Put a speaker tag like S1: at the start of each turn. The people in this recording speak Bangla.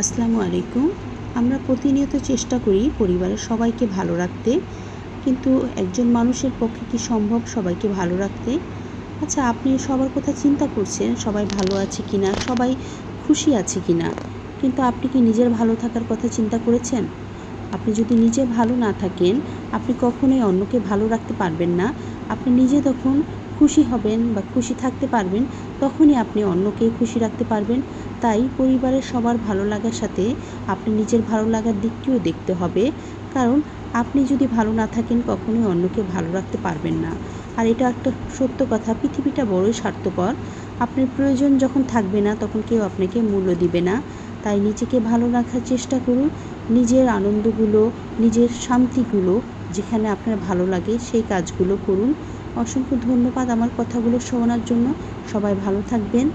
S1: আসসালামু আলাইকুম। আমরা প্রতিনিয়ত চেষ্টা করি পরিবারের সবাইকে ভালো রাখতে, কিন্তু একজন মানুষের পক্ষে কি সম্ভব সবাইকে ভালো রাখতে? আচ্ছা, আপনি সবার কথা চিন্তা করছেন, সবাই ভালো আছে কিনা, সবাই খুশি আছে কিনা, কিন্তু আপনি কি নিজের ভালো থাকার কথা চিন্তা করেছেন? আপনি যদি নিজে ভালো না থাকেন, আপনি কখনোই অন্যকে ভালো রাখতে পারবেন না। আপনি নিজে যখন খুশি হবেন বা খুশি থাকতে পারবেন, তখনই আপনি অন্যকে খুশি রাখতে পারবেন। তাই পরিবারের সবার ভালো লাগার সাথে আপনি নিজের ভালো লাগার দিকটিও দেখতে হবে। কারণ আপনি যদি ভালো না থাকেন, কখনোই অন্যকে ভালো রাখতে পারবেন না। আর এটা একটা সত্য কথা, পৃথিবীটা বড়ই স্বার্থপর। আপনার প্রয়োজন যখন থাকবে না, তখন কেউ আপনাকে মূল্য দিবে না। তাই নিজেকে ভালো রাখার চেষ্টা করুন। নিজের আনন্দগুলো, নিজের শান্তিগুলো যেখানে আপনার ভালো লাগে সেই কাজগুলো করুন। অসংখ্য ধন্যবাদ আমার কথাগুলো শোনার জন্য। সবাই ভালো থাকবেন।